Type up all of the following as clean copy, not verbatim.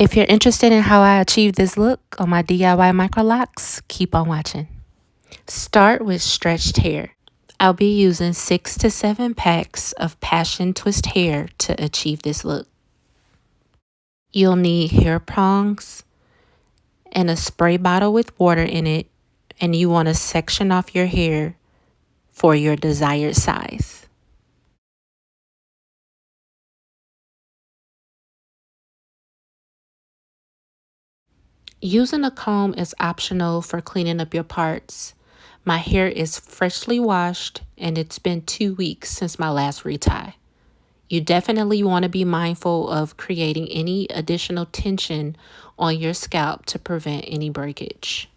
If you're interested in how I achieve this look on my DIY Microlocs, keep on watching. Start with stretched hair. I'll be using 6 to 7 packs of passion twist hair to achieve this look. You'll need hair prongs and a spray bottle with water in it, and you want to section off your hair for your desired size. Using a comb is optional for cleaning up your parts. My hair is freshly washed and it's been 2 weeks since my last retie. You definitely want to be mindful of creating any additional tension on your scalp to prevent any breakage.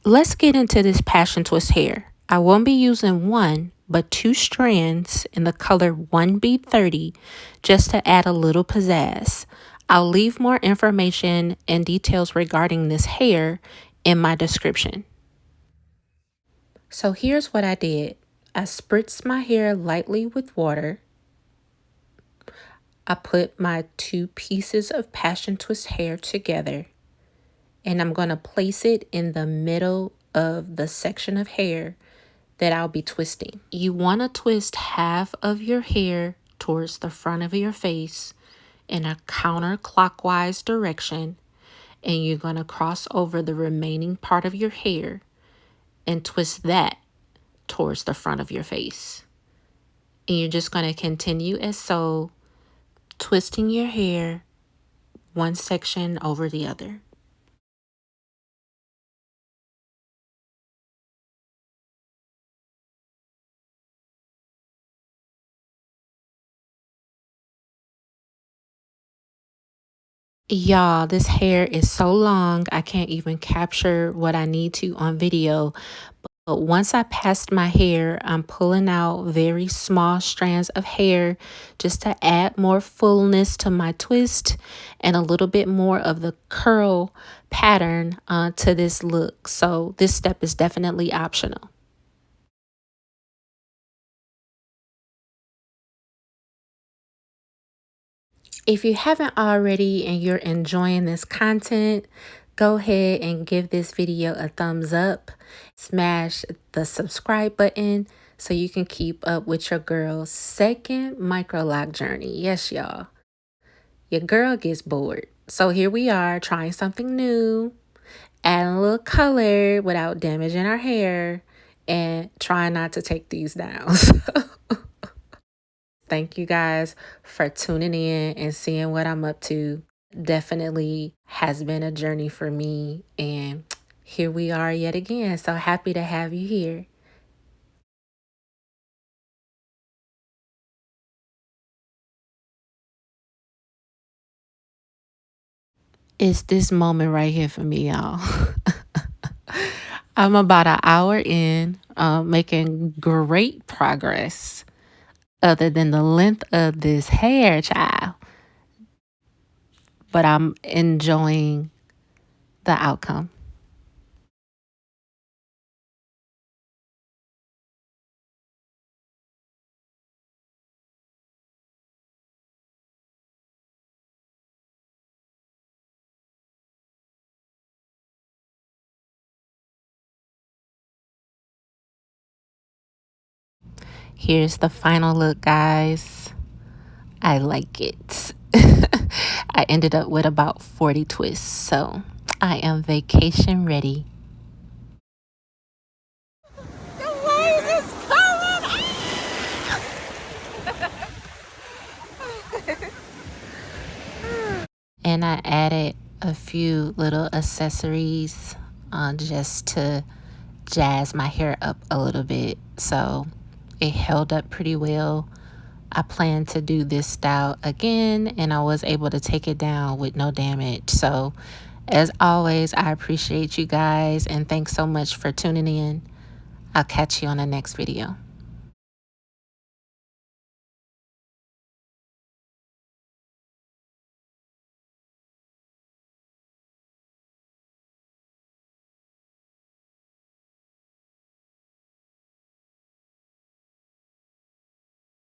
Let's get into this passion twist hair. I won't be using one, but 2 strands in the color 1B30 just to add a little pizzazz. I'll leave more information and details regarding this hair in my description. So here's what I did. I spritzed my hair lightly with water. I put my 2 pieces of passion twist hair together, and I'm going to place it in the middle of the section of hair that I'll be twisting. You want to twist half of your hair towards the front of your face in a counterclockwise direction, and you're going to cross over the remaining part of your hair and twist that towards the front of your face. And you're just going to continue as so, twisting your hair one section over the other. Y'all, this hair is so long, I can't even capture what I need to on video. But once I passed my hair, I'm pulling out very small strands of hair just to add more fullness to my twist and a little bit more of the curl pattern to this look. So this step is definitely optional. If you haven't already and you're enjoying this content, go ahead and give this video a thumbs up. Smash the subscribe button so you can keep up with your girl's second microloc journey. Yes, y'all. Your girl gets bored. So here we are trying something new, adding a little color without damaging our hair, and trying not to take these down. Thank you guys for tuning in and seeing what I'm up to. Definitely has been a journey for me, and here we are yet again. So happy to have you here. It's this moment right here for me, y'all. I'm about an hour in, making great progress other than the length of this hair, child. But I'm enjoying the outcome. Here's the final look, guys. I like it. I ended up with about 40 twists, so I am vacation ready. The wave is coming! And I added a few little accessories just to jazz my hair up a little bit, so it held up pretty well. I plan to do this style again, and I was able to take it down with no damage. So as always, I appreciate you guys, and thanks so much for tuning in. I'll catch you on the next video.